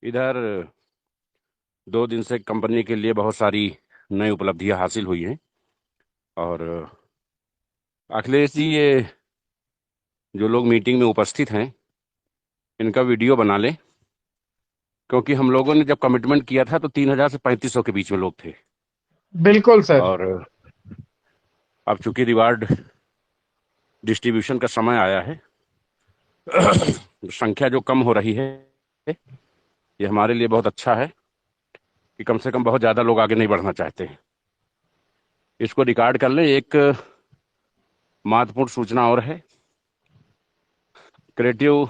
इधर 2 दिन से कंपनी के लिए बहुत सारी नई उपलब्धियां हासिल हुई हैं। और अखिलेश जी, ये जो लोग मीटिंग में उपस्थित हैं इनका वीडियो बना लें, क्योंकि हम लोगों ने जब कमिटमेंट किया था तो 3,000 से 3,500 के बीच में लोग थे। बिल्कुल सर। और अब चूंकि रिवार्ड डिस्ट्रीब्यूशन का समय आया है, संख्या जो कम हो रही है, ये हमारे लिए बहुत अच्छा है कि कम से कम बहुत ज़्यादा लोग आगे नहीं बढ़ना चाहते हैं। इसको रिकॉर्ड कर लें। एक महत्वपूर्ण सूचना और है। क्रिएटिव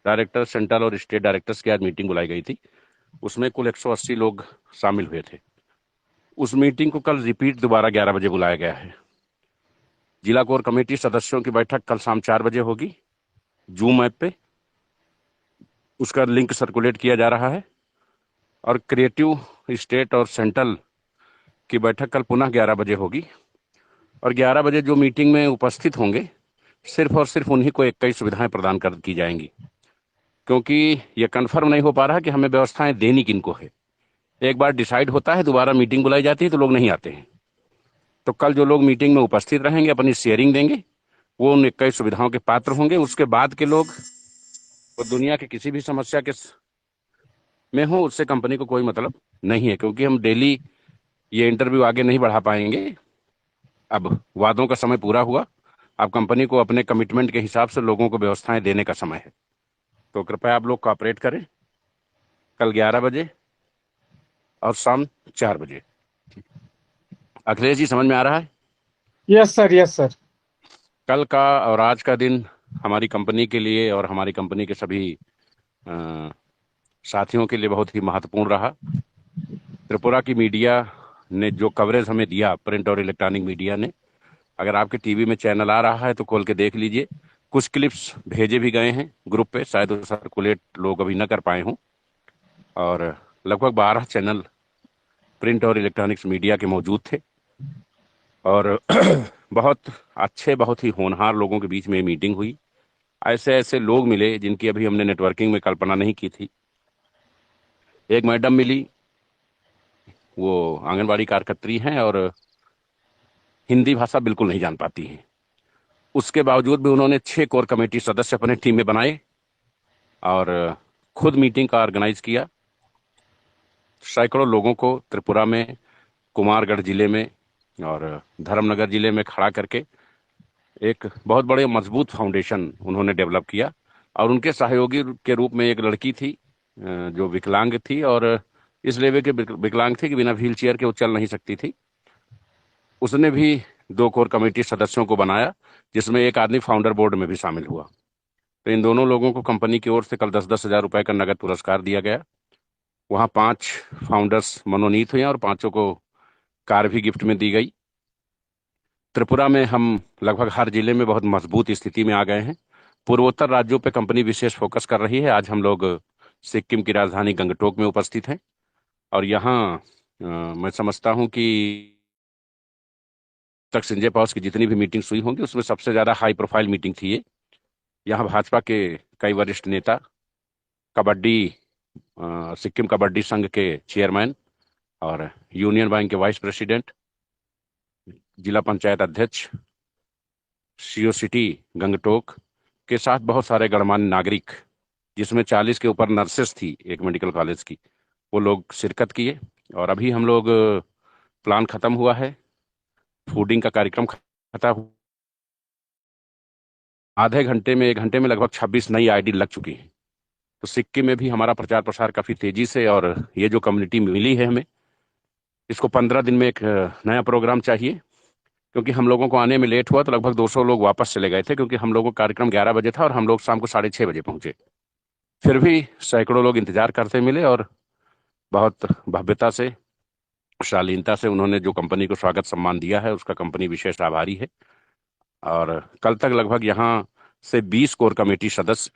डायरेक्टर सेंट्रल और स्टेट डायरेक्टर्स की आज मीटिंग बुलाई गई थी। उसमें कुल 180 लोग शामिल हुए थे। उस मीटिंग को कल रिपीट दोबारा 11 बजे बुलाया गया है। जिला कोर कमेटी सदस्यों की बैठक कल शाम 4 बजे होगी, जूम ऐप पे। उसका लिंक सर्कुलेट किया जा रहा है। और क्रिएटिव स्टेट और सेंट्रल की बैठक कल पुनः 11 बजे होगी। और 11 बजे जो मीटिंग में उपस्थित होंगे, सिर्फ और सिर्फ उन्हीं को 21 सुविधाएं प्रदान कर की जाएंगी, क्योंकि ये कंफर्म नहीं हो पा रहा कि हमें व्यवस्थाएं देनी किनको है। एक बार डिसाइड होता है, दोबारा मीटिंग बुलाई जाती है तो लोग नहीं आते हैं। तो कल जो लोग मीटिंग में उपस्थित रहेंगे, अपनी शेयरिंग देंगे, वो उन 21 सुविधाओं के पात्र होंगे। उसके बाद के लोग, वो दुनिया की किसी भी समस्या के में हो, उससे कंपनी को कोई मतलब नहीं है, क्योंकि हम डेली ये इंटरव्यू आगे नहीं बढ़ा पाएंगे। अब वादों का समय पूरा हुआ। अब कंपनी को अपने कमिटमेंट के हिसाब से लोगों को व्यवस्थाएं देने का समय है। तो कृपया आप लोग कॉपरेट करें। कल 11 बजे और शाम 4 बजे। अखिलेश जी, समझ में आ रहा है? Yes sir, yes sir. कल का और आज का दिन हमारी कंपनी के लिए और हमारी कंपनी के सभी अ, साथियों के लिए बहुत ही महत्वपूर्ण रहा। त्रिपुरा की मीडिया ने जो कवरेज हमें दिया, प्रिंट और इलेक्ट्रॉनिक मीडिया ने, अगर आपके टीवी में चैनल आ रहा है तो खोल के देख लीजिए। कुछ क्लिप्स भेजे भी गए हैं ग्रुप पे, शायद वो सर्कुलेट लोग अभी न कर पाए हों। और लगभग 12 चैनल प्रिंट और इलेक्ट्रॉनिक्स मीडिया के मौजूद थे। और बहुत अच्छे, बहुत ही होनहार लोगों के बीच में मीटिंग हुई। ऐसे ऐसे लोग मिले जिनकी अभी हमने नेटवर्किंग में कल्पना नहीं की थी। एक मैडम मिली, वो आंगनबाड़ी कार्यकर्त्री हैं और हिंदी भाषा बिल्कुल नहीं जान पाती हैं। उसके बावजूद भी उन्होंने 6 कोर कमेटी सदस्य अपने टीम में बनाए और खुद मीटिंग का ऑर्गेनाइज किया। सैकड़ों लोगों को त्रिपुरा में, कुमारगढ़ जिले में और धर्मनगर जिले में खड़ा करके एक बहुत बड़े मजबूत फाउंडेशन उन्होंने डेवलप किया। और उनके सहयोगी के रूप में एक लड़की थी, जो विकलांग थी, और इस लेवल के विकलांग थी कि बिना व्हील चेयर के वो चल नहीं सकती थी। उसने भी 2 कोर कमेटी सदस्यों को बनाया, जिसमें एक आदमी फाउंडर बोर्ड में भी शामिल हुआ। तो इन दोनों लोगों को कंपनी की ओर से कल 10-10 हजार रुपए का नगद पुरस्कार दिया गया। वहाँ 5 फाउंडर्स मनोनीत हुए और 5 को कार भी गिफ्ट में दी गई। त्रिपुरा में हम लगभग हर जिले में बहुत मजबूत स्थिति में आ गए हैं। पूर्वोत्तर राज्यों पे कंपनी विशेष फोकस कर रही है। आज हम लोग सिक्किम की राजधानी गंगटोक में उपस्थित हैं। और यहाँ मैं समझता हूँ कि तक संजय पाउस की जितनी भी मीटिंग्स हुई होंगी, उसमें सबसे ज्यादा हाई प्रोफाइल मीटिंग थी ये। यहाँ भाजपा के कई वरिष्ठ नेता, कबड्डी सिक्किम कबड्डी संघ के चेयरमैन और यूनियन बैंक के वाइस प्रेसिडेंट, जिला पंचायत अध्यक्ष, सीओ सिटी गंगटोक के साथ बहुत सारे गणमान्य नागरिक, जिसमें 40 के ऊपर नर्सेस थी एक मेडिकल कॉलेज की, वो लोग शिरकत किए। और अभी हम लोग प्लान खत्म हुआ है, फूडिंग का कार्यक्रम खत्म हुआ। आधे घंटे में, 1 घंटे में लगभग 26 नई आईडी लग चुकी हैं। तो सिक्किम में भी हमारा प्रचार प्रसार काफी तेजी से, और ये जो कम्युनिटी मिली है हमें, इसको 15 दिन में एक नया प्रोग्राम चाहिए। क्योंकि हम लोगों को आने में लेट हुआ तो लगभग 200 लोग वापस चले गए थे, क्योंकि हम लोगों का कार्यक्रम 11 बजे था और हम लोग शाम को 6:30 बजे पहुंचे। फिर भी सैकड़ों लोग इंतजार करते मिले और बहुत भव्यता से, शालीनता से उन्होंने जो कंपनी को स्वागत सम्मान दिया है, उसका कंपनी विशेष आभारी है। और कल तक लगभग यहाँ से 20 कोर कमेटी सदस्य,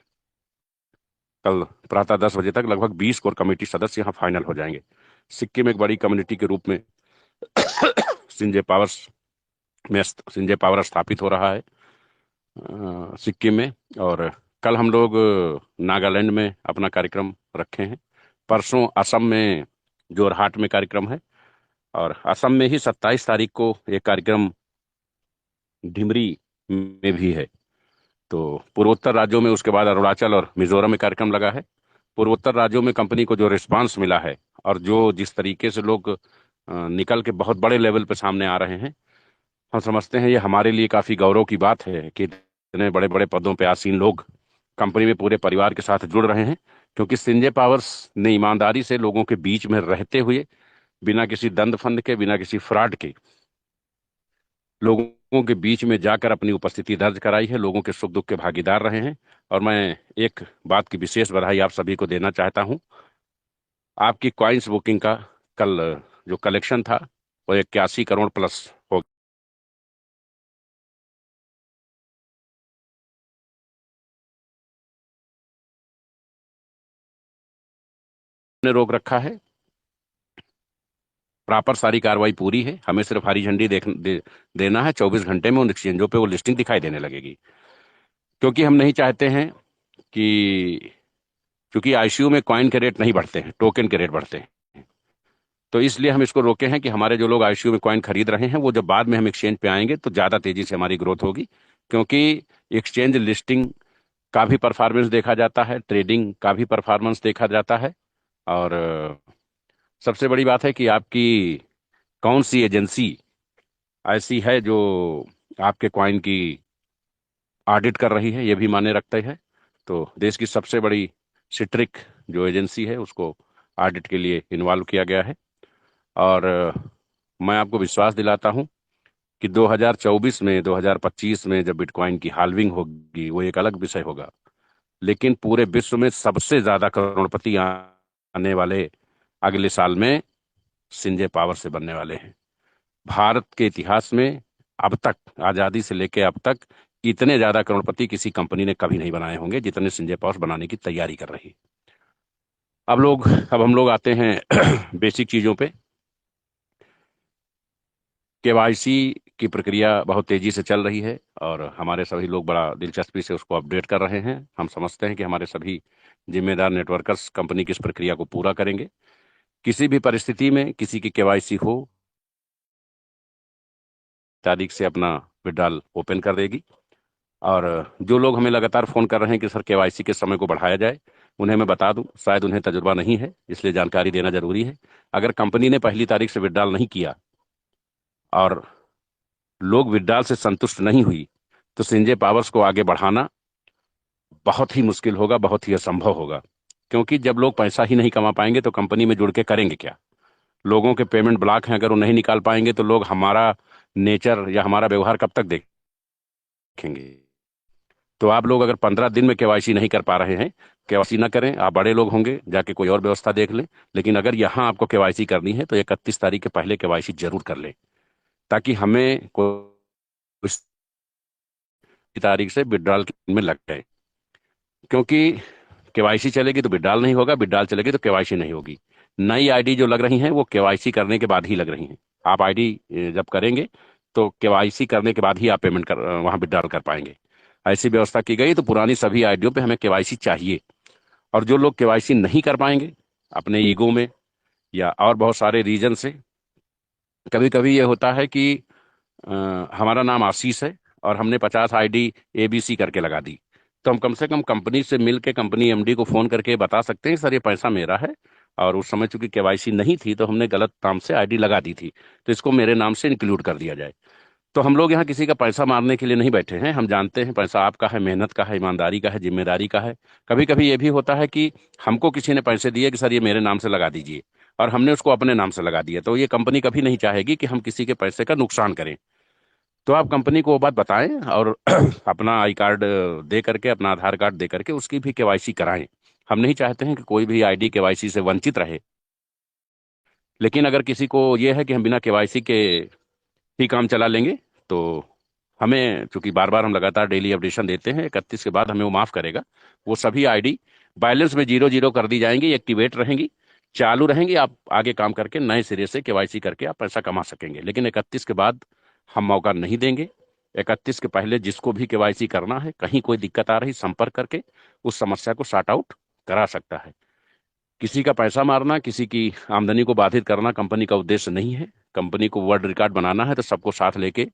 कल प्रातः 10 बजे तक लगभग 20 कोर कमेटी सदस्य यहाँ फाइनल हो जाएंगे। सिक्किम एक बड़ी कम्युनिटी के रूप में सिंजे पावर सिंजे पावर स्थापित हो रहा है सिक्किम में। और कल हम लोग नागालैंड में अपना कार्यक्रम रखे हैं। परसों असम में जोरहाट में कार्यक्रम है, और असम में ही 27 तारीख को एक कार्यक्रम ढिमरी में भी है। तो पूर्वोत्तर राज्यों में उसके बाद अरुणाचल और मिजोरम में कार्यक्रम लगा है। पूर्वोत्तर राज्यों में कंपनी को जो रिस्पांस मिला है और जो जिस तरीके से लोग निकल के बहुत बड़े लेवल पे सामने आ रहे हैं, हम समझते हैं ये हमारे लिए काफी गौरव की बात है कि इतने बड़े बड़े पदों पे आसीन लोग कंपनी में पूरे परिवार के साथ जुड़ रहे हैं। क्योंकि संजय पावर्स ने ईमानदारी से लोगों के बीच में रहते हुए, बिना किसी दंड फंद के, बिना किसी फ्रॉड के, लोगों के बीच में जाकर अपनी उपस्थिति दर्ज कराई है, लोगों के सुख दुख के भागीदार रहे हैं। और मैं एक बात की विशेष बधाई आप सभी को देना चाहता हूं। आपकी कॉइन्स बुकिंग का कल जो कलेक्शन था वो 81 करोड़ प्लस हो ने रोक रखा है। प्रॉपर सारी कार्रवाई पूरी है, हमें सिर्फ हरी झंडी देना है। 24 घंटे में उन एक्सचेंजों पे वो लिस्टिंग दिखाई देने लगेगी। क्योंकि हम नहीं चाहते हैं कि, क्योंकि आईसीयू में कॉइन के रेट नहीं बढ़ते हैं, टोकन के रेट बढ़ते हैं। तो इसलिए हम इसको रोके हैं कि हमारे जो लोग आईसीयू में कॉइन खरीद रहे हैं वो जब बाद में हम एक्सचेंज पे आएंगे तो ज़्यादा तेजी से हमारी ग्रोथ होगी। क्योंकि एक्सचेंज लिस्टिंग का भी परफॉर्मेंस देखा जाता है, ट्रेडिंग का भी परफॉर्मेंस देखा जाता है। और सबसे बड़ी बात है कि आपकी कौन सी एजेंसी ऐसी है जो आपके कॉइन की ऑडिट कर रही है, ये भी मायने रखते हैं। तो देश की सबसे बड़ी सिट्रिक जो एजेंसी है उसको ऑडिट के लिए इन्वॉल्व किया गया है। और मैं आपको विश्वास दिलाता हूं कि 2024 में, 2025 में जब बिटकॉइन की हाल्विंग होगी वो एक अलग विषय होगा। लेकिन पूरे विश्व में सबसे ज्यादा करोड़पति आने वाले अगले साल में संजय पावर से बनने वाले हैं। भारत के इतिहास में अब तक, आजादी से लेके अब तक, इतने ज्यादा करोड़पति किसी कंपनी ने कभी नहीं बनाए होंगे जितने संजय पावर बनाने की तैयारी कर रही है। अब हम लोग आते हैं बेसिक चीजों पे। केवाईसी की प्रक्रिया बहुत तेजी से चल रही है और हमारे सभी लोग बड़ा दिलचस्पी से उसको अपडेट कर रहे हैं। हम समझते हैं कि हमारे सभी जिम्मेदार नेटवर्कर्स कंपनी की इस प्रक्रिया को पूरा करेंगे। किसी भी परिस्थिति में किसी की केवाईसी हो, तारीख से अपना विड्रॉल ओपन कर देगी। और जो लोग हमें लगातार फोन कर रहे हैं कि सर केवाईसी के समय को बढ़ाया जाए, उन्हें मैं बता दूं, शायद उन्हें तजुर्बा नहीं है, इसलिए जानकारी देना जरूरी है। अगर कंपनी ने पहली तारीख से विड्रॉल नहीं किया और लोग विड्रॉल से संतुष्ट नहीं हुई, तो संजय पावर्स को आगे बढ़ाना बहुत ही मुश्किल होगा, बहुत ही असंभव होगा। क्योंकि जब लोग पैसा ही नहीं कमा पाएंगे तो कंपनी में जुड़ के करेंगे क्या? लोगों के पेमेंट ब्लॉक हैं, अगर वो नहीं निकाल पाएंगे तो लोग हमारा नेचर या हमारा व्यवहार कब तक देखेंगे? तो आप लोग अगर 15 दिन में केवाईसी नहीं कर पा रहे हैं, केवाईसी ना करें। आप बड़े लोग होंगे, जाके कोई और व्यवस्था देख लें। लेकिन अगर यहाँ आपको केवाईसी करनी है तो 31 तारीख के पहले केवाईसी जरूर कर लें, ताकि हमें कोई तारीख से विड्रॉल में लग जाए। क्योंकि केवाईसी चलेगी तो विड्रॉल नहीं होगा, विड्रॉल चलेगी तो केवाईसी नहीं होगी। नई आईडी जो लग रही हैं वो केवाईसी करने के बाद ही लग रही हैं। आप आईडी जब करेंगे तो केवाईसी करने के बाद ही आप पेमेंट कर वहां विड्रॉल कर पाएंगे। ऐसी व्यवस्था की गई। तो पुरानी सभी आईडियों पे हमें केवाईसी चाहिए। और जो लोग केवाईसी नहीं कर पाएंगे अपने ईगो में या और बहुत सारे रीजन से, कभी कभी ये होता है कि अ, हमारा नाम आशीष है और हमने 50 आईडी एबीसी करके लगा दी, तो हम कम से कम कंपनी से मिल के कंपनी एमडी को फोन करके बता सकते हैं सर ये पैसा मेरा है, और उस समय चूंकि केवाईसी नहीं थी तो हमने गलत नाम से आईडी लगा दी थी, तो इसको मेरे नाम से इंक्लूड कर दिया जाए। तो हम लोग यहाँ किसी का पैसा मारने के लिए नहीं बैठे हैं। हम जानते हैं पैसा आपका है, मेहनत का है, ईमानदारी का है, जिम्मेदारी का है। कभी कभी ये भी होता है कि हमको किसी ने पैसे दिए कि सर ये मेरे नाम से लगा दीजिए, और हमने उसको अपने नाम से लगा दिया। तो ये कंपनी कभी नहीं चाहेगी कि हम किसी के पैसे का नुकसान करें। तो आप कंपनी को वो बात बताएं और अपना आई कार्ड दे करके, अपना आधार कार्ड दे करके उसकी भी केवाईसी कराएं। हम नहीं चाहते हैं कि कोई भी आईडी केवाईसी से वंचित रहे। लेकिन अगर किसी को ये है कि हम बिना केवाईसी के ही काम चला लेंगे, तो हमें, चूंकि बार बार हम लगातार डेली अपडेशन देते हैं, 31 के बाद हमें वो माफ करेगा। वो सभी आईडी बैलेंस में जीरो जीरो कर दी जाएंगी, एक्टिवेट रहेंगी, चालू रहेंगी। आप आगे काम करके नए सिरे से केवाईसी करके आप पैसा कमा सकेंगे। लेकिन 31 के बाद हम मौका नहीं देंगे। 31 के पहले जिसको भी केवाईसी करना है, कहीं कोई दिक्कत आ रही, संपर्क करके उस समस्या को सॉर्ट आउट करा सकता है। किसी का पैसा मारना, किसी की आमदनी को बाधित करना कंपनी का उद्देश्य नहीं है। कंपनी को वर्ल्ड रिकॉर्ड बनाना है तो सबको साथ लेके,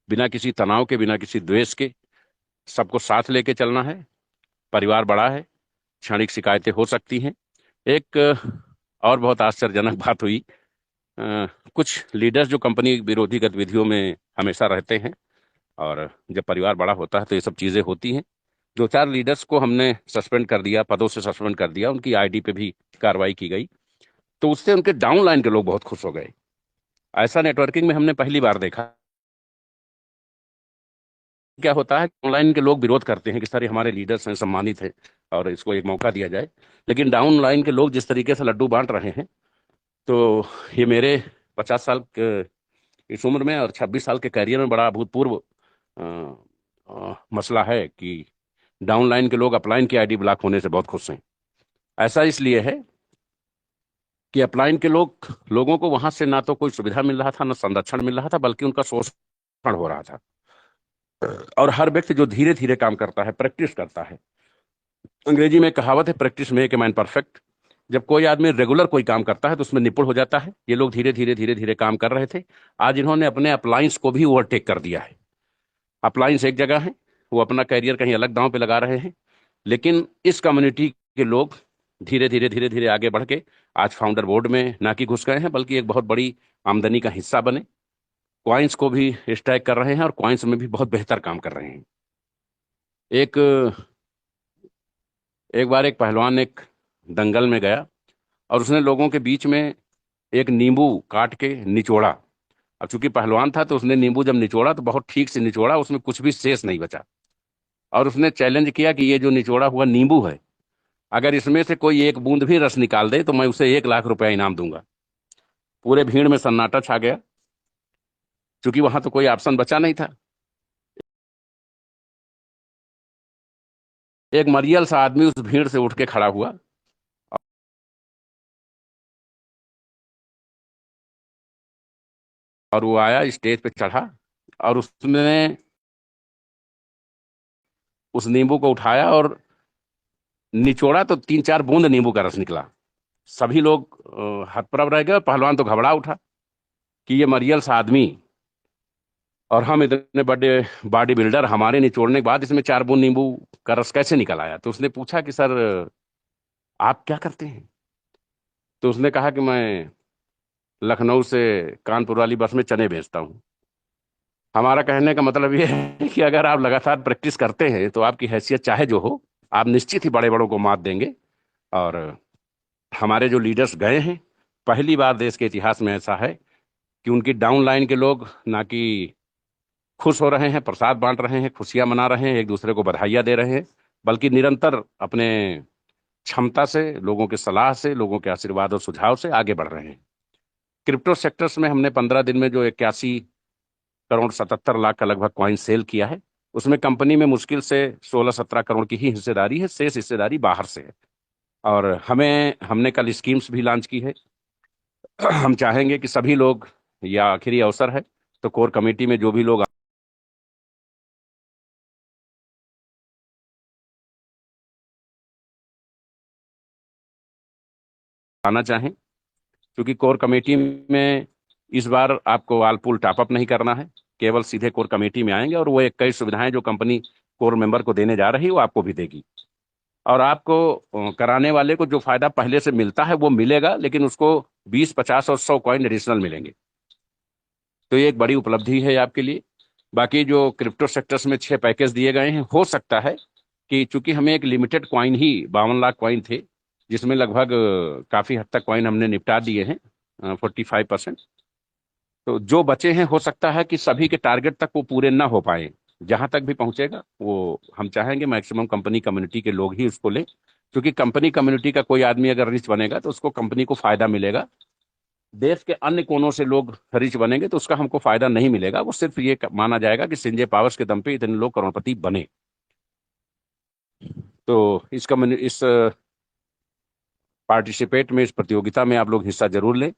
बिना किसी तनाव के, बिना किसी द्वेष के, सबको साथ लेके चलना है। परिवार बड़ा है, क्षणिक शिकायतें हो सकती हैं। एक और बहुत आश्चर्यजनक बात हुई, कुछ लीडर्स जो कंपनी विरोधी गतिविधियों में हमेशा रहते हैं, और जब परिवार बड़ा होता है तो ये सब चीजें होती हैं। दो चार लीडर्स को हमने सस्पेंड कर दिया, पदों से सस्पेंड कर दिया, उनकी आईडी पे भी कार्रवाई की गई। तो उससे उनके डाउन लाइन के लोग बहुत खुश हो गए। ऐसा नेटवर्किंग में हमने पहली बार देखा। क्या होता है, ऑनलाइन के लोग विरोध करते हैं कि सर ये हमारे लीडर्स हैं, सम्मानित हैं और इसको एक मौका दिया जाए। लेकिन डाउन लाइन के लोग जिस तरीके से लड्डू बांट रहे हैं, तो ये मेरे 50 साल इस उम्र में और 26 साल के करियर में बड़ा अभूतपूर्व मसला है कि डाउन लाइन के लोग अपलाइन की आईडी ब्लॉक होने से बहुत खुश हैं। ऐसा इसलिए है कि अपलाइन के लोगों को वहां से ना तो कोई सुविधा मिल रहा था, ना संरक्षण मिल रहा था, बल्कि उनका शोषण हो रहा था। और हर व्यक्ति जो धीरे धीरे काम करता है, प्रैक्टिस करता है, अंग्रेजी में कहावत है, practice make a man perfect. जब कोई आदमी रेगुलर कोई काम करता है तो उसमें निपुण हो जाता है। ये लोग धीरे धीरे धीरे धीरे काम कर रहे थे। आज इन्होंने अपने अपलाइंस को भी ओवरटेक कर दिया है। अपलाइंस एक जगह है, वो अपना कैरियर कहीं अलग दांव पे लगा रहे हैं, लेकिन इस कम्युनिटी के लोग धीरे धीरे धीरे धीरे आगे बढ़ के आज फाउंडर बोर्ड में ना कि घुस गए हैं, बल्कि एक बहुत बड़ी आमदनी का हिस्सा बने। क्वाइंस को भी स्टैक कर रहे हैं और क्वाइंस में भी बहुत बेहतर काम कर रहे हैं। एक एक बार एक पहलवान एक दंगल में गया और उसने लोगों के बीच में एक नींबू काट के निचोड़ा। अब चूंकि पहलवान था तो उसने नींबू जब निचोड़ा तो बहुत ठीक से निचोड़ा, उसमें कुछ भी शेष नहीं बचा। और उसने चैलेंज किया कि ये जो निचोड़ा हुआ नींबू है, अगर इसमें से कोई एक बूंद भी रस निकाल दे तो मैं उसे 1 लाख रुपया इनाम दूंगा। पूरे भीड़ में सन्नाटा छा गया, क्योंकि वहां तो कोई ऑप्शन बचा नहीं था। एक मरियल सा आदमी उस भीड़ से उठ के खड़ा हुआ और वो आया, स्टेज पे चढ़ा और उसने उस नींबू को उठाया और निचोड़ा तो 3-4 बूंद नींबू का रस निकला। सभी लोग हतप्रभ रह गए। पहलवान तो घबरा उठा कि ये मरियल सा आदमी और हम इतने बड़े बॉडी बिल्डर, हमारे निचोड़ने के बाद इसमें 4 बूंद नींबू का रस कैसे निकल आया। तो उसने पूछा कि सर आप क्या करते हैं। तो उसने कहा कि मैं लखनऊ से कानपुर वाली बस में चने बेचता हूँ। हमारा कहने का मतलब ये है कि अगर आप लगातार प्रैक्टिस करते हैं तो आपकी हैसियत चाहे जो हो, आप निश्चित ही बड़े बड़ों को मात देंगे। और हमारे जो लीडर्स गए हैं, पहली बार देश के इतिहास में ऐसा है कि उनकी डाउन लाइन के लोग ना कि खुश हो रहे हैं, प्रसाद बांट रहे हैं, खुशियां मना रहे हैं, एक दूसरे को बधाइयां दे रहे हैं, बल्कि निरंतर अपने क्षमता से, लोगों की सलाह से, लोगों के आशीर्वाद और सुझाव से आगे बढ़ रहे हैं। क्रिप्टो सेक्टर्स में हमने 15 दिन में जो 81 करोड़ 77 लाख का लगभग कॉइन सेल किया है, उसमें कंपनी में मुश्किल से 16-17 करोड़ की ही हिस्सेदारी है, शेष हिस्सेदारी बाहर से है। और हमने कल स्कीम्स भी लॉन्च की है। हम चाहेंगे कि सभी लोग, या आखिरी अवसर है तो कोर कमेटी में जो भी लोग आना चाहें, क्योंकि कोर कमेटी में इस बार आपको आल पूल टॉपअप नहीं करना है, केवल सीधे कोर कमेटी में आएंगे और वो एक कई सुविधाएं जो कंपनी कोर मेंबर को देने जा रही है वो आपको भी देगी। और आपको कराने वाले को जो फायदा पहले से मिलता है वो मिलेगा, लेकिन उसको 20, 50 और 100 कॉइन एडिशनल मिलेंगे। तो ये एक बड़ी उपलब्धि है आपके लिए। बाकी जो क्रिप्टो सेक्टर्स में 6 पैकेज दिए गए हैं, हो सकता है कि चूंकि हमें एक लिमिटेड कॉइन ही 52 लाख कॉइन थे, जिसमें लगभग काफी हद तक कॉइन हमने निपटा दिए हैं, 45%। तो जो बचे हैं, हो सकता है कि सभी के टारगेट तक वो पूरे ना हो पाए। जहां तक भी पहुंचेगा वो हम चाहेंगे मैक्सिमम कंपनी कम्युनिटी के लोग ही उसको लें, क्योंकि कंपनी कम्युनिटी का कोई आदमी अगर रिच बनेगा तो उसको कंपनी को फायदा मिलेगा। देश के अन्य कोनों से लोग रिच बनेंगे तो उसका हमको फायदा नहीं मिलेगा। वो सिर्फ ये माना जाएगा कि संजय पावर्स के दम पे इतने लोग करोड़पति बने। तो इस पार्टिसिपेट में, इस प्रतियोगिता में आप लोग हिस्सा जरूर लें।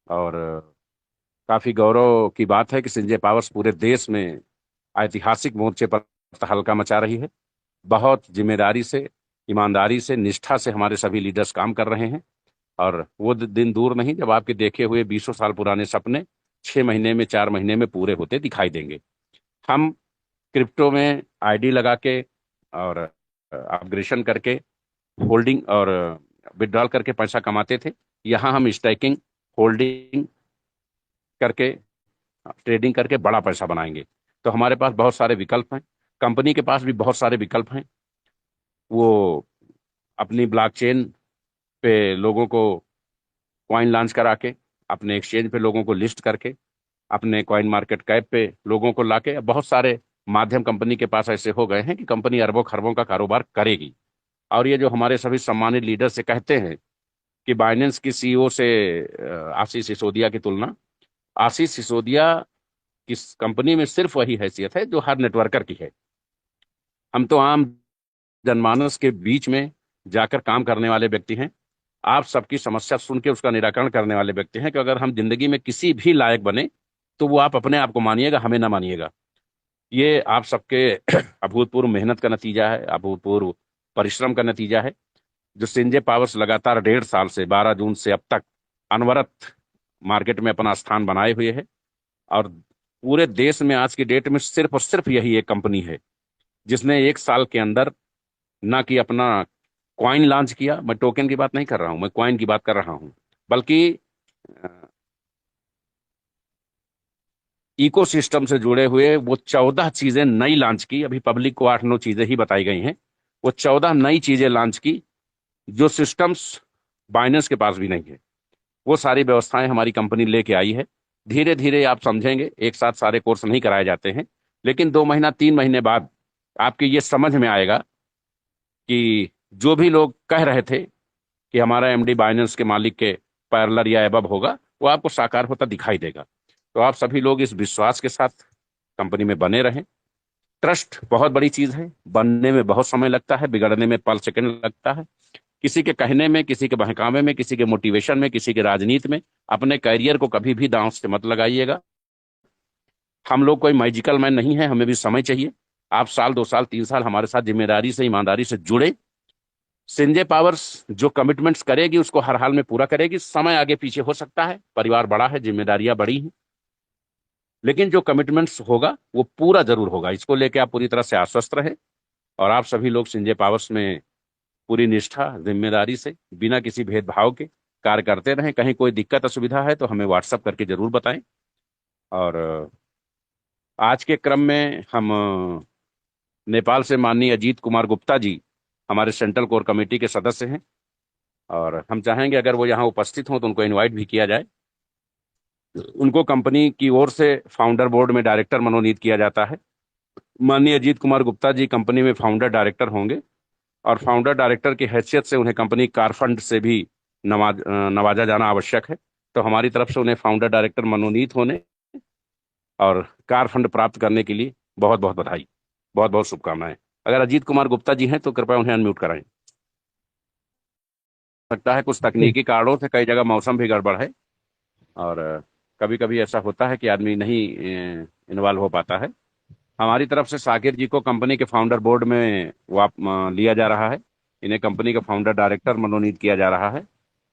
और काफी गौरव की बात है कि संजय पावर्स पूरे देश में ऐतिहासिक मोर्चे पर तहलका मचा रही है। बहुत जिम्मेदारी से ईमानदारी से, निष्ठा से हमारे सभी लीडर्स काम कर रहे हैं। और वो दिन दूर नहीं जब आपके देखे हुए 20 साल पुराने सपने 6 महीने में, 4 महीने में पूरे होते दिखाई देंगे। हम क्रिप्टो में आईडी लगा के और अपग्रेशन करके, होल्डिंग और विड्रॉल करके पैसा कमाते थे। यहाँ हम स्टैकिंग, होल्डिंग करके, ट्रेडिंग करके बड़ा पैसा बनाएंगे। तो हमारे पास बहुत सारे विकल्प हैं, कंपनी के पास भी बहुत सारे विकल्प हैं। वो अपनी ब्लॉकचेन पे लोगों को कॉइन लॉन्च करा के, अपने एक्सचेंज पे लोगों को लिस्ट करके, अपने कॉइन मार्केट कैप पे लोगों को लाके, बहुत सारे माध्यम कंपनी के पास ऐसे हो गए हैं कि कंपनी अरबों खरबों का कारोबार करेगी। और ये जो हमारे सभी सम्मानित लीडर से कहते हैं कि बाइनेंस की सीईओ से आशीष सिसोदिया की तुलना, आशीष सिसोदिया की कंपनी में सिर्फ वही हैसियत है जो हर नेटवर्कर की है। हम तो आम जनमानस के बीच में जाकर काम करने वाले व्यक्ति हैं। आप सबकी समस्या सुन के उसका निराकरण करने वाले व्यक्ति हैं कि अगर हम जिंदगी में किसी भी लायक बने तो वो आप अपने आप को मानिएगा, हमें ना मानिएगा। ये आप सबके अभूतपूर्व मेहनत का नतीजा है, अभूतपूर्व परिश्रम का नतीजा है। जो संजय पावर्स लगातार 1.5 साल से, 12 जून से अब तक अनवरत मार्केट में अपना स्थान बनाए हुए है। और पूरे देश में आज की डेट में सिर्फ और सिर्फ यही एक कंपनी है जिसने 1 साल के अंदर ना कि अपना कॉइन लॉन्च किया, मैं टोकन की बात नहीं कर रहा हूं, मैं कॉइन की बात कर रहा हूं, बल्कि इकोसिस्टम से जुड़े हुए वो 14 चीजें नई लॉन्च की। अभी पब्लिक को 8-9 चीजें ही बताई गई हैं। वो 14 नई चीजें लॉन्च की जो सिस्टम्स बाइनेंस के पास भी नहीं है। वो सारी व्यवस्थाएं हमारी कंपनी लेके आई है। धीरे धीरे आप समझेंगे, एक साथ सारे कोर्स नहीं कराए जाते हैं, लेकिन 2 महीना 3 महीने बाद आपके ये समझ में आएगा कि जो भी लोग कह रहे थे कि हमारा एमडी बाइनेंस के मालिक के पैरेलल या एबव होगा, वो आपको साकार होता दिखाई देगा। तो आप सभी लोग इस विश्वास के साथ कंपनी में बने रहें। ट्रस्ट बहुत बड़ी चीज है, बनने में बहुत समय लगता है, बिगड़ने में पल सेकंड लगता है। किसी के कहने में, किसी के बहकावे में, किसी के मोटिवेशन में, किसी के राजनीति में अपने कैरियर को कभी भी दांव से मत लगाइएगा। हम लोग कोई मैजिकल मैन नहीं है, हमें भी समय चाहिए। आप साल, 2 साल, 3 साल हमारे साथ जिम्मेदारी से, ईमानदारी से जुड़े। संजय पावर्स जो कमिटमेंट्स करेगी उसको हर हाल में पूरा करेगी। समय आगे पीछे हो सकता है, परिवार बड़ा है, जिम्मेदारियां बड़ी हैं, लेकिन जो कमिटमेंट्स होगा वो पूरा जरूर होगा। इसको लेके आप पूरी तरह से आश्वस्त रहे। और आप सभी लोग संजय पावर्स में पूरी निष्ठा, जिम्मेदारी से, बिना किसी भेदभाव के कार्य करते रहें। कहीं कोई दिक्कत असुविधा है तो हमें व्हाट्सअप करके जरूर बताएं। और आज के क्रम में हम नेपाल से माननीय अजीत कुमार गुप्ता जी हमारे सेंट्रल कोर कमेटी के सदस्य हैं, और हम चाहेंगे अगर वो यहाँ उपस्थित हों तो उनको इनवाइट भी किया जाए। उनको कंपनी की ओर से फाउंडर बोर्ड में डायरेक्टर मनोनीत किया जाता है। माननीय अजीत कुमार गुप्ता जी कंपनी में फाउंडर डायरेक्टर होंगे, और फाउंडर डायरेक्टर की हैसियत से उन्हें कंपनी कार फंड से भी नवाजा जाना आवश्यक है। तो हमारी तरफ से उन्हें फाउंडर डायरेक्टर मनोनीत होने और कार फंड प्राप्त करने के लिए बहुत बहुत बधाई, बहुत बहुत शुभकामनाएं। अगर अजीत कुमार गुप्ता जी हैं तो कृपया उन्हें अनम्यूट कराएं। लगता है कुछ तकनीकी कारणों से कई जगह मौसम भी गड़बड़ है, और कभी कभी ऐसा होता है कि आदमी नहीं इन्वॉल्व हो पाता है। हमारी तरफ से साकिर जी को कंपनी के फाउंडर बोर्ड में लिया जा रहा है। इन्हें कंपनी का फाउंडर डायरेक्टर मनोनीत किया जा रहा है,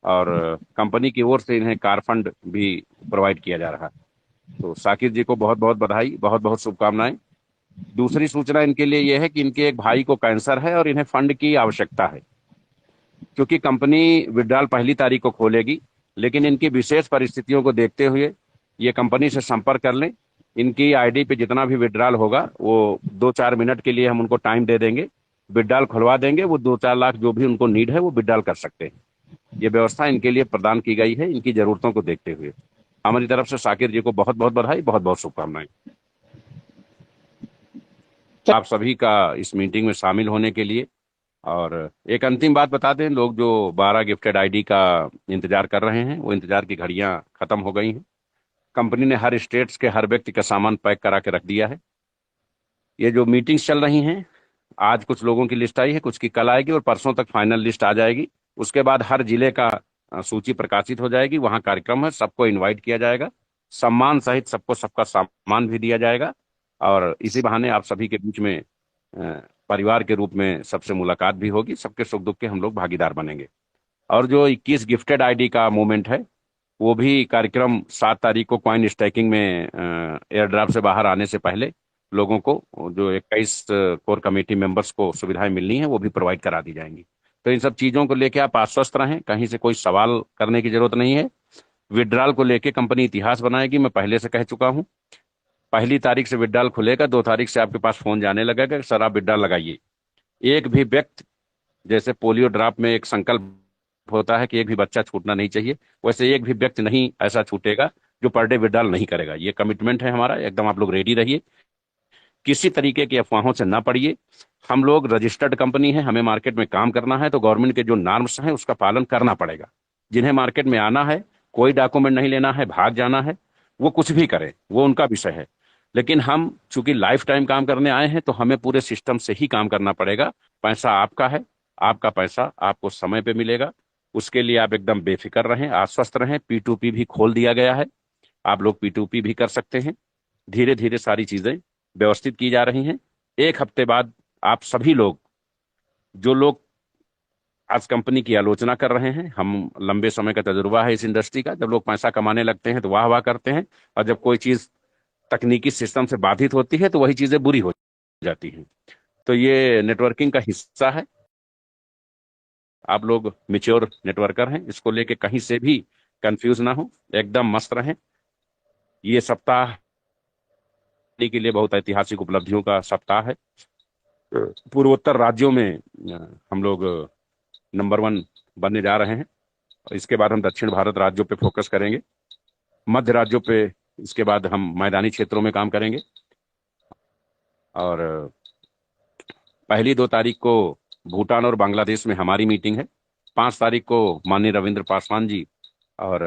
और कंपनी की ओर से इन्हें कार फंड भी प्रोवाइड किया जा रहा है। तो साकिर जी को बहुत बहुत बधाई, बहुत बहुत शुभकामनाएं। दूसरी सूचना इनके लिए यह है कि इनके एक भाई को कैंसर है और इन्हें फंड की आवश्यकता है। क्योंकि कंपनी विड्रॉल 1 तारीख को खोलेगी, लेकिन इनकी विशेष परिस्थितियों को देखते हुए ये कंपनी से संपर्क कर लें। इनकी आईडी पे जितना भी विड्रॉल होगा वो 2-4 मिनट के लिए हम उनको टाइम दे देंगे, विड्रॉल खुलवा देंगे। वो 2-4 लाख जो भी उनको नीड है वो विड्रॉल कर सकते हैं। ये व्यवस्था इनके लिए प्रदान की गई है, इनकी जरूरतों को देखते हुए। हमारी तरफ से साकिर जी को बहुत बहुत बधाई, बहुत बहुत शुभकामनाएं। आप सभी का इस मीटिंग में शामिल होने के लिए। और एक अंतिम बात बता दें, लोग जो 12 गिफ्टेड आईडी का इंतजार कर रहे हैं, वो इंतजार की घड़ियां खत्म हो गई हैं। कंपनी ने हर स्टेट्स के हर व्यक्ति का सामान पैक करा के रख दिया है। ये जो मीटिंग्स चल रही हैं, आज कुछ लोगों की लिस्ट आई है, कुछ की कल आएगी, और परसों तक फाइनल लिस्ट आ जाएगी। उसके बाद हर जिले का सूची प्रकाशित हो जाएगी। वहाँ कार्यक्रम है, सबको इनवाइट किया जाएगा, सम्मान सहित सबको सबका सामान भी दिया जाएगा। और इसी बहाने आप सभी के बीच में परिवार के रूप में सबसे मुलाकात भी होगी, सबके सुख दुख के हम लोग भागीदार बनेंगे। और जो 21 गिफ्टेड आईडी का मूवमेंट है, वो भी कार्यक्रम 7 तारीख को कॉइन स्टैकिंग में एयर ड्राफ्ट से बाहर आने से पहले लोगों को, जो 21 कोर कमेटी मेंबर्स को सुविधाएं मिलनी है, वो भी प्रोवाइड करा दी जाएंगी। तो इन सब चीजों को लेके आप आश्वस्त रहें, कहीं से कोई सवाल करने की जरूरत नहीं है। विड्रॉल को लेके कंपनी इतिहास बनाएगी, मैं पहले से कह चुका हूं। 1 तारीख से विड्रॉल खुलेगा, 2 तारीख से आपके पास फोन जाने लगेगा कि सर आप विड्रॉल लगाइए। एक भी व्यक्ति, जैसे पोलियो ड्रॉप में एक संकल्प होता है कि एक भी बच्चा छूटना नहीं चाहिए, वैसे एक भी व्यक्ति नहीं ऐसा छूटेगा जो पर डे विड्रॉल नहीं करेगा। ये कमिटमेंट है हमारा, एकदम आप लोग रेडी रहिए, किसी तरीके की अफवाहों से ना पड़िए। हम लोग रजिस्टर्ड कंपनी है, हमें मार्केट में काम करना है, तो गवर्नमेंट के जो नॉर्म्स हैं उसका पालन करना पड़ेगा। जिन्हें मार्केट में आना है, कोई डॉक्यूमेंट नहीं लेना है, भाग जाना है, वो कुछ भी करें, वो उनका विषय है। लेकिन हम चूंकि लाइफ टाइम काम करने आए हैं, तो हमें पूरे सिस्टम से ही काम करना पड़ेगा। पैसा आपका है, आपका पैसा आपको समय पे मिलेगा, उसके लिए आप एकदम बेफिक्र रहें, आश्वस्त रहें। P2P भी खोल दिया गया है, आप लोग P2P भी कर सकते हैं। धीरे धीरे सारी चीजें व्यवस्थित की जा रही हैं। 1 हफ्ते बाद आप सभी लोग, जो लोग आज कंपनी की आलोचना कर रहे हैं, हम लंबे समय का तजुर्बा है इस इंडस्ट्री का, जब लोग पैसा कमाने लगते हैं तो वाह वाह करते हैं, और जब कोई चीज तकनीकी सिस्टम से बाधित होती है तो वही चीजें बुरी हो जाती हैं। तो ये नेटवर्किंग का हिस्सा है। आप लोग मिच्योर नेटवर्कर हैं, इसको लेके कहीं से भी कंफ्यूज ना हो, एकदम मस्त रहें। ये सप्ताह के लिए बहुत ऐतिहासिक उपलब्धियों का सप्ताह है। पूर्वोत्तर राज्यों में हम लोग नंबर 1 बनने जा रहे हैं, और इसके बाद हम दक्षिण भारत राज्यों पे फोकस करेंगे, मध्य राज्यों पे इसके बाद हम मैदानी क्षेत्रों में काम करेंगे। और 1-2 तारीख को भूटान और बांग्लादेश में हमारी मीटिंग है। 5 तारीख को माननीय रविंद्र पासवान जी और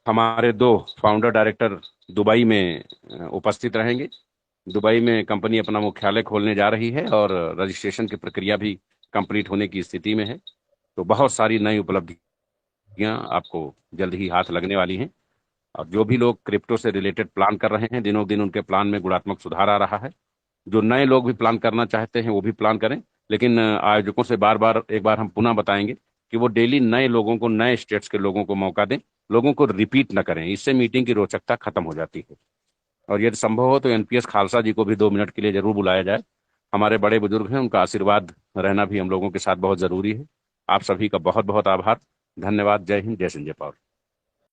हमारे 2 फाउंडर डायरेक्टर दुबई में उपस्थित रहेंगे। दुबई में कंपनी अपना मुख्यालय खोलने जा रही है, और रजिस्ट्रेशन की प्रक्रिया भी कंप्लीट होने की स्थिति में है। तो बहुत सारी नई उपलब्धियां आपको जल्द ही हाथ लगने वाली हैं। और जो भी लोग क्रिप्टो से रिलेटेड प्लान कर रहे हैं, दिनों दिन उनके प्लान में गुणात्मक सुधार आ रहा है। जो नए लोग भी प्लान करना चाहते हैं वो भी प्लान करें, लेकिन आयोजकों से बार बार एक बार हम पुनः बताएंगे कि वो डेली नए लोगों को, नए स्टेट्स के लोगों को मौका दें, लोगों को रिपीट न करें, इससे मीटिंग की रोचकता खत्म हो जाती है। और यदि संभव हो तो एनपीएस खालसा जी को भी 2 मिनट के लिए जरूर बुलाया जाए। हमारे बड़े बुजुर्ग हैं, उनका आशीर्वाद रहना भी हम लोगों के साथ बहुत जरूरी है। आप सभी का बहुत बहुत आभार, धन्यवाद। जय हिंद, जय सिंह, जय पॉवर।